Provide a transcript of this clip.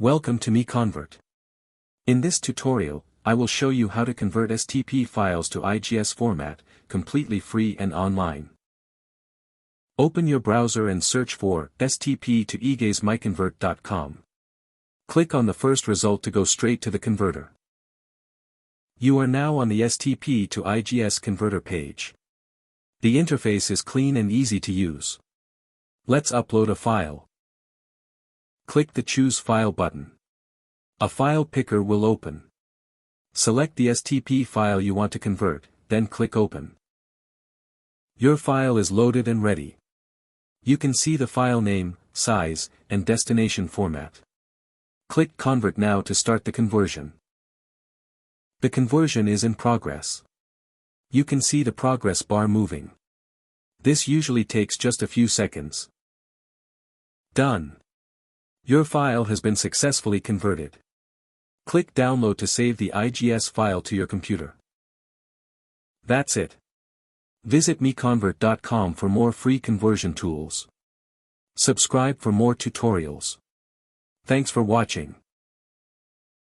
Welcome to MiConvert. In this tutorial, I will show you how to convert STP files to IGES format, completely free and online. Open your browser and search for STP to IGES MiConvert.com. Click on the first result to go straight to the converter. You are now on the STP to IGES converter page. The interface is clean and easy to use. Let's upload a file. Click the Choose File button. A file picker will open. Select the STP file you want to convert, then click Open. Your file is loaded and ready. You can see the file name, size, and destination format. Click Convert now to start the conversion. The conversion is in progress. You can see the progress bar moving. This usually takes just a few seconds. Done. Your file has been successfully converted. Click Download to save the IGES file to your computer. That's it. Visit MiConvert.com for more free conversion tools. Subscribe for more tutorials. Thanks for watching.